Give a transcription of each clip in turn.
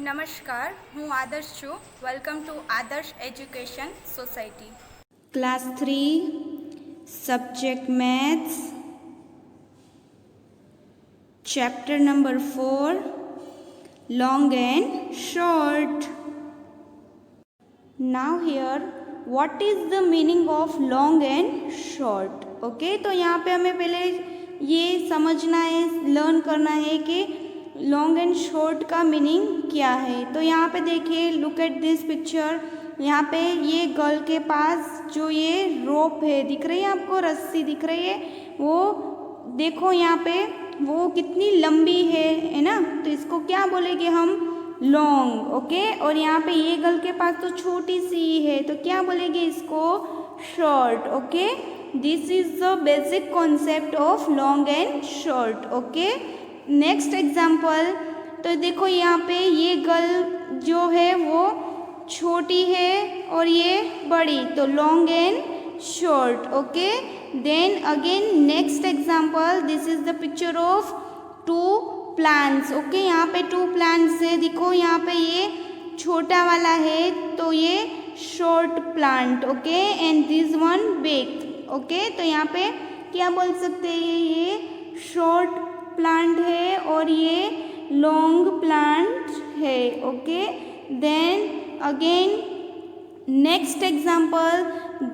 नमस्कार, હું આદર્શ છું. વેલકમ ટુ આદર્શ education society. Class 3 subject maths chapter number 4 long and short. Now here what is the meaning of long and short. Okay, तो यहाँ पे हमें पहले ये समझना है, लर्न करना है कि लॉन्ग एंड शॉर्ट का मीनिंग क्या है. तो यहाँ पे देखिए, लुक एट दिस पिक्चर. यहाँ पे ये गर्ल के पास जो ये रोप है दिख रही है आपको, रस्सी दिख रही है, वो देखो यहाँ पे वो कितनी लंबी है ना. तो इसको क्या बोलेंगे हम, लॉन्ग. ओके, और यहाँ पे ये गर्ल के पास तो छोटी सी है, तो क्या बोलेंगे इसको, short. Okay, this is the basic concept of long and short. Okay, next example. तो देखो यहाँ पे ये गर्ल जो है वो छोटी है और ये बड़ी, तो long and short. Okay, then again next example. This is the picture of two plants. Okay, यहाँ पे टू प्लांट्स है. देखो यहाँ पे ये छोटा वाला है तो ये short plant. Okay, and this one big. Okay, तो यहाँ पे क्या बोल सकते हैं, ये शॉर्ट प्लांट है और ये लॉन्ग प्लांट है. Okay, then again next example.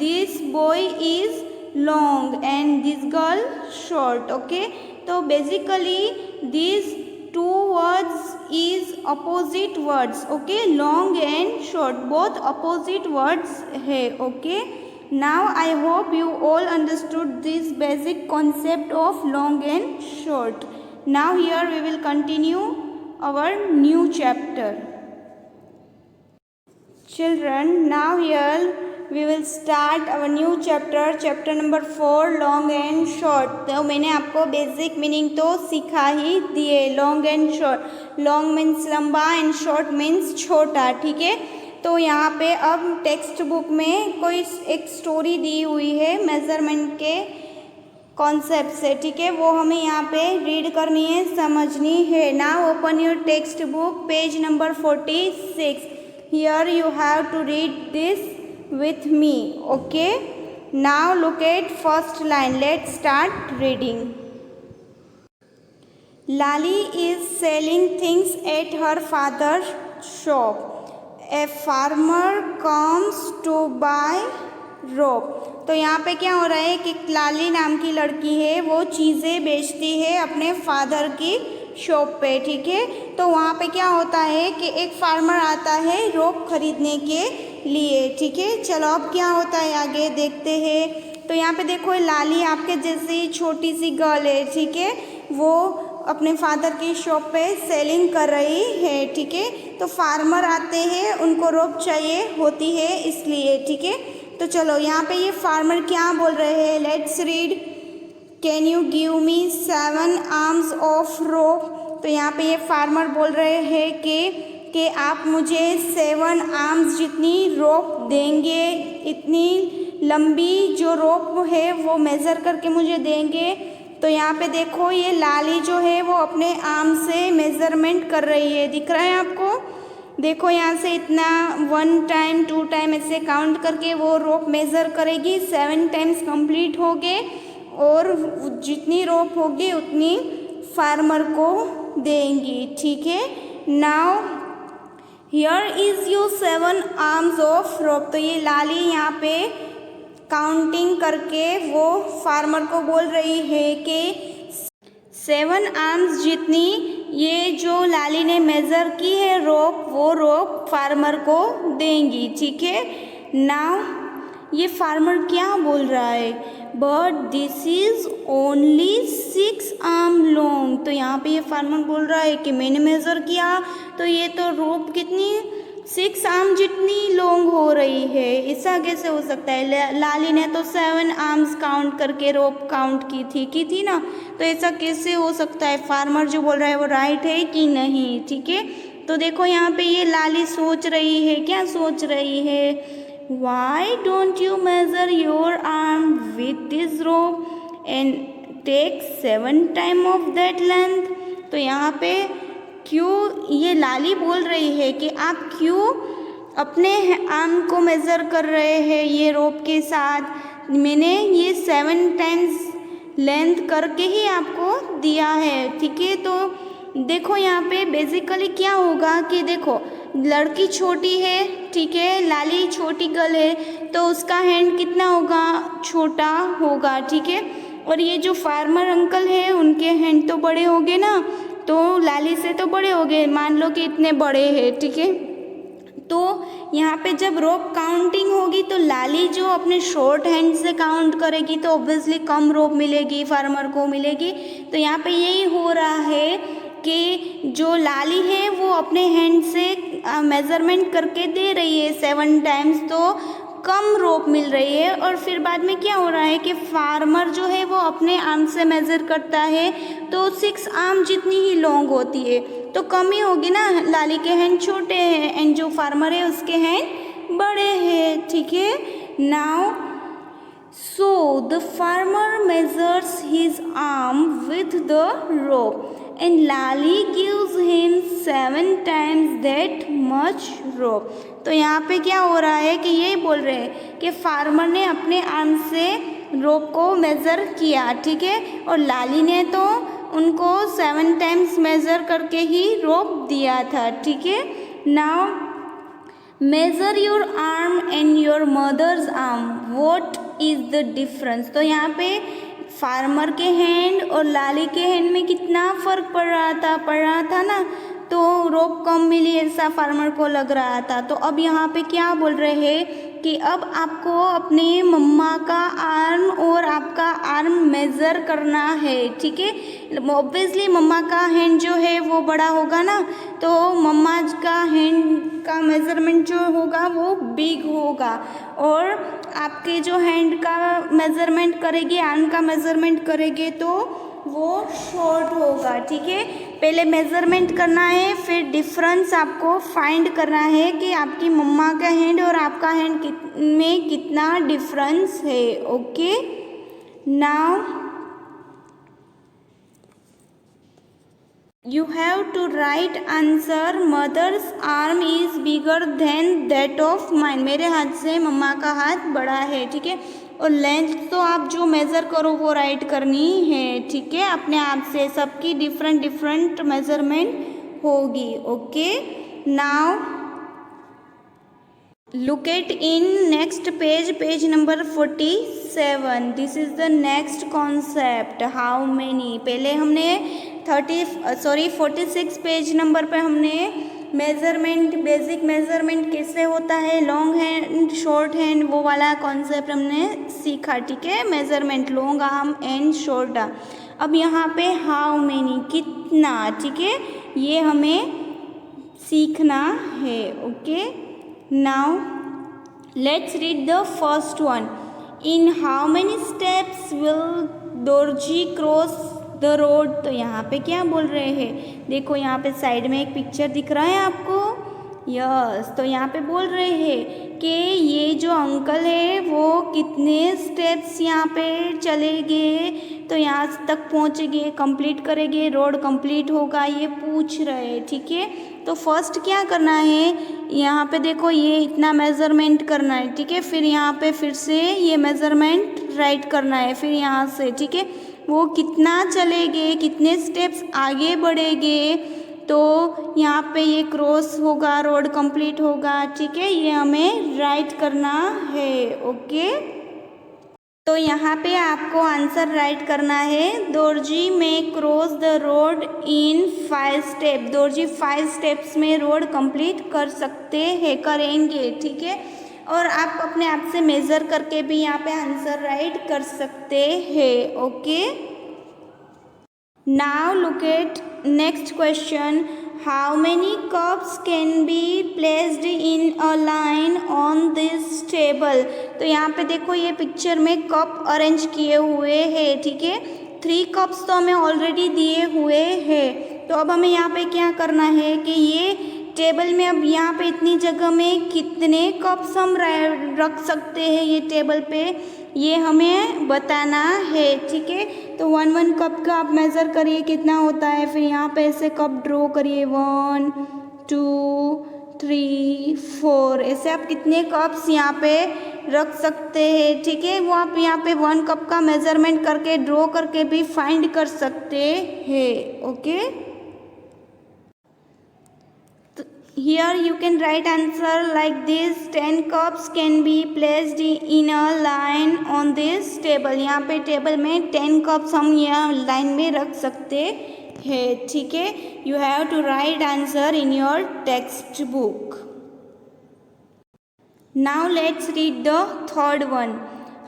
This boy is long and this girl short. Okay, तो basically this two words is opposite words. Okay, long and short both opposite words है. Okay, now I hope you all understood this basic concept of long and short. Now here we will continue our new chapter. Children, now here we will start our new chapter, chapter number 4 long and short. तो मैंने आपको basic meaning तो सिखा ही दिए. Long and short, long means लंबा and short means छोटा. ठीक है, तो यहाँ पे अब टेक्स्ट बुक में कोई एक स्टोरी दी हुई है मेज़रमेंट के कॉन्सेप्ट से. ठीक है, वो हमें यहाँ पे रीड करनी है, समझनी है. Now open your text book, page number 46. Here you have to read this with me. Okay, now look at first line. Let's start reading. Lali is selling things at her father's shop. A farmer comes to buy rope. तो यहाँ पे क्या हो रहा है कि लाली नाम की लड़की है, वो चीज़ें बेचती है अपने फादर की शॉप पे. ठीक है, तो वहाँ पे क्या होता है कि एक फार्मर आता है रोप खरीदने के लिए. ठीक है, चलो अब क्या होता है आगे देखते हैं. तो यहाँ पे देखो, लाली आपके जैसी छोटी सी गर्ल है. ठीक है, वो अपने फादर की शॉप पे सेलिंग कर रही है. ठीक है, तो फार्मर आते हैं, उनको रोप चाहिए होती है इसलिए. ठीक है, तो चलो यहाँ पे ये फार्मर क्या बोल रहे हैं, let's read. Can you give me 7 arms of rope. तो यहाँ पे ये फार्मर बोल रहे हैं कि आप मुझे 7 आर्म्स जितनी रोप देंगे, इतनी लंबी जो रोप है वो मेज़र करके मुझे देंगे. तो यहाँ पे देखो, ये लाली जो है वो अपने आर्म से मेज़रमेंट कर रही है. दिख रहा है आपको, देखो यहाँ से इतना 1 टाइम 2 टाइम ऐसे काउंट करके वो रोप मेज़र करेगी. 7 टाइम्स कंप्लीट हो गए और जितनी रोप होगी उतनी फार्मर को देंगी. ठीक है, now here is your 7 arms of rope. तो ये लाली यहाँ पे काउंटिंग करके वो फार्मर को बोल रही है कि 7 आर्म्स जितनी ये जो लाली ने मेज़र की है रोप, वो रोप फार्मर को देंगी. ठीक है, नाउ ये फार्मर क्या बोल रहा है, but this is only 6 arm long. तो यहाँ पे ये फार्मर बोल रहा है कि मैंने मेज़र किया तो ये तो रोप कितनी 6 आर्म जितनी लॉन्ग हो रही है. ऐसा कैसे हो सकता है, लाली ने तो 7 आर्म्स काउंट करके रोप काउंट की थी ना, तो ऐसा कैसे हो सकता है. फार्मर जो बोल रहा है वो राइट है कि नहीं. ठीक है, तो देखो यहाँ पे ये लाली सोच रही है, क्या सोच रही है, why don't you measure your arm with this rope and take 7 time of that length. तो यहाँ पे क्यों ये लाली बोल रही है कि आप क्यों अपने आर्म को मेज़र कर रहे हैं ये रोप के साथ। मैंने ये 7 टाइम्स लेंथ करके ही आपको दिया है, ठीक है। तो देखो यहाँ पे बेसिकली क्या होगा कि देखो लड़की छोटी है, ठीक है, लाली छोटी गर्ल है, तो उसका हैंड कितना होगा, छोटा होगा, ठीक है। और ये जो फार्मर अंकल है उनके हैंड तो बड़े होंगे ना, तो लाली से तो बड़े होंगे, मान लो कि इतने बड़े हैं, ठीक है। तो यहाँ पे जब रोप काउंटिंग होगी तो लाली जो अपने शॉर्ट हैंड से काउंट करेगी तो ऑब्वियसली कम रोप मिलेगी, फार्मर को मिलेगी। तो यहाँ पे यही हो रहा है कि जो लाली है वो अपने हैंड से मेज़रमेंट करके दे रही है 7 टाइम्स, तो कम रोप मिल रही है। और फिर बाद में क्या हो रहा है कि फार्मर जो है वो अपने आर्म से मेज़र करता है तो 6 आर्म जितनी ही लॉन्ग होती है, तो कम ही होगी ना, लाली के हैंड छोटे हैं एंड जो फार्मर है उसके हैंड बड़े हैं, ठीक है। Now so the farmer measures his arm with the rope and Lali gives him 7 times that much rope। तो यहाँ पे क्या हो रहा है कि यही बोल रहे हैं कि फार्मर ने अपने आर्म से रोप को मेज़र किया, ठीक है, और लाली ने तो उनको 7 टाइम्स मेज़र करके ही रोप दिया था, ठीक है। Now measure your arm and your mother's arm, what is the difference. तो यहाँ पे फार्मर के हैंड और लाली के हैंड में कितना फ़र्क पड़ रहा था ना, तो रोप कम मिली ऐसा फार्मर को लग रहा था। तो अब यहाँ पे क्या बोल रहे हैं कि अब आपको अपने मम्मा का आर्म और आपका आर्म मेज़र करना है, ठीक है। ऑब्वियसली मम्मा का हैंड जो है वो बड़ा होगा ना, तो मम्मा का हैंड का मेज़रमेंट जो होगा वो बिग होगा, और आपके जो हैंड का मेज़रमेंट करेगी, आर्म का मेज़रमेंट करेंगे तो वो शॉर्ट होगा, ठीक है। पहले मेज़रमेंट करना है, फिर डिफरेंस आपको फाइंड करना है कि आपकी मम्मा का हैंड और आपका हैंड में कितना डिफरेंस है, okay. Now you have to write answer mother's arm is bigger than that of mine। मेरे हाथ से मम्मा का हाथ बड़ा है, ठीक है। और लेंथ तो आप जो मेज़र करो वो राइट करनी है, ठीक है, अपने आप से। सबकी डिफरेंट मेज़रमेंट होगी, okay. Now look at in next page number 47। this is the next concept how many। पहले हमने 46 पेज नंबर पे हमने मेज़रमेंट, बेसिक मेज़रमेंट कैसे होता है, लॉन्ग हैंड शॉर्ट हैंड, वो वाला कॉन्सेप्ट हमने सीखा, ठीक है। Measurement long arm and short arm. अब यहाँ पे हाउ मेनी, कितना, ठीक है, ये हमें सीखना है, okay. Now let's read the first one। In how many steps will Dorji cross the road। तो यहाँ पे क्या बोल रहे हैं, देखो यहाँ पे साइड में एक पिक्चर दिख रहा है आपको, यस। तो यहाँ पे बोल रहे हैं कि ये जो अंकल है वो कितने स्टेप्स यहाँ पे चलेंगे, तो यहाँ तक पहुँचेंगे, कंप्लीट करेंगे, रोड कंप्लीट होगा, ये पूछ रहे हैं, ठीक है। तो फर्स्ट क्या करना है, यहाँ पे देखो ये इतना मेज़रमेंट करना है, ठीक है। फिर यहाँ पे फिर से ये मेज़रमेंट राइट करना है, फिर यहाँ से, ठीक है, वो कितना चलेंगे, कितने स्टेप्स आगे बढ़ेंगे, तो यहाँ पे ये क्रॉस होगा, रोड कंप्लीट होगा, ठीक है, ये हमें राइट करना है, ओके। तो यहाँ पे आपको आंसर राइट करना है, दोरजी में cross the road in 5 step. Dorji 5 steps में रोड कंप्लीट कर सकते हैं, करेंगे, ठीक है। और आप अपने आप से मेज़र करके भी यहाँ पे आंसर राइट कर सकते हैं, okay. Now look eight next question. How many cups can be placed in a line on this table. तो यहाँ पे देखो ये पिक्चर में कप अरेंज किए हुए हैं, ठीक है। 3 कप्स तो हमें ऑलरेडी दिए हुए हैं, तो अब हमें यहाँ पे क्या करना है कि ये टेबल में अब यहाँ पे इतनी जगह में कितने कप्स हम रख सकते हैं ये टेबल पे, ये हमें बताना है। ठीक है, तो 1 कप का आप मेज़र करिए कितना होता है, फिर यहाँ पे ऐसे कप ड्रॉ करिए 1 2 3 4, ऐसे आप कितने कप्स यहाँ पे रख सकते हैं। ठीक है, वो आप यहाँ पे 1 कप का मेजरमेंट करके ड्रॉ करके भी फाइंड कर सकते हैं। Okay, here you can write answer like this, 10 cups can be placed in a line on this table। यहाँ पे टेबल में 10 कप्स हम यहाँ लाइन में रख सकते हैं। ठीक है, you have to write answer in your textbook। Now let's read the third one।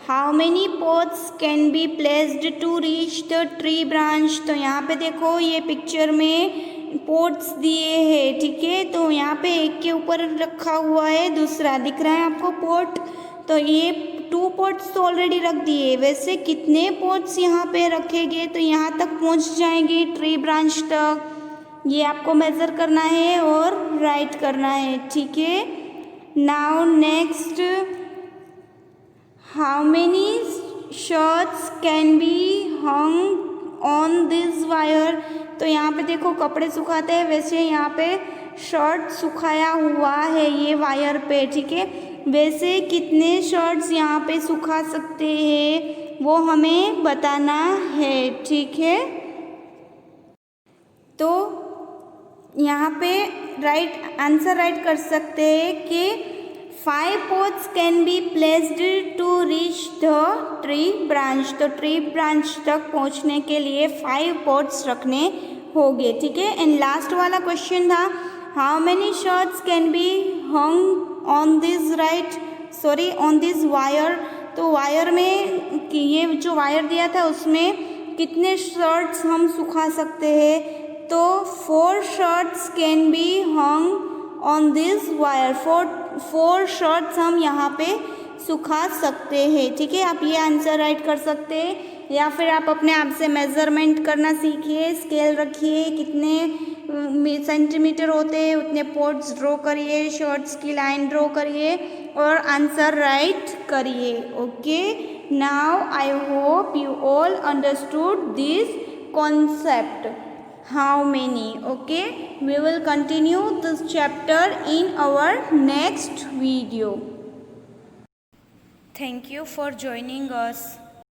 How many pots can be placed to reach the tree branch। तो यहाँ पे देखो ये पिक्चर में पोट्स दिए हैं। ठीक है, तो यहाँ पे एक के ऊपर रखा हुआ है, दूसरा दिख रहा है आपको पोट, तो ये 2 पोट्स तो ऑलरेडी रख दिए। वैसे कितने पोट्स यहाँ पे रखेंगे तो यहाँ तक पहुँच जाएंगे ट्री ब्रांच तक, ये आपको मेज़र करना है और राइट करना है। ठीक है, now next, how many shirts can be hung on this wire. तो यहाँ पे देखो कपड़े सुखाते हैं, वैसे यहाँ पे शर्ट सुखाया हुआ है ये वायर पे। ठीक है, वैसे कितने शर्ट्स यहाँ पे सुखा सकते हैं वो हमें बताना है। ठीक है, तो यहाँ पे आंसर राइट कर सकते हैं कि 5 pots can be placed to reach the tree branch। तो ट्री ब्रांच तक पहुँचने के लिए 5 pots रखने होंगे। ठीक है, एंड लास्ट वाला क्वेश्चन था how many shirts can be hung on this wire. तो वायर में ये जो वायर दिया था उसमें कितने शर्ट्स हम सुखा सकते हैं, तो 4 shirts can be hung on this wire. 4 shirts हम यहाँ पे सुखा सकते हैं। ठीक है, आप ये आंसर राइट कर सकते हैं, या फिर आप अपने आप से मेज़रमेंट करना सीखिए, स्केल रखिए, कितने सेंटीमीटर होते हैं उतने पोट्स ड्रॉ करिए, शर्ट्स की लाइन ड्रॉ करिए और आंसर राइट करिए। Okay, now I hope you all understood this concept how many। okay, we will continue this chapter in our next video। Thank you for joining us।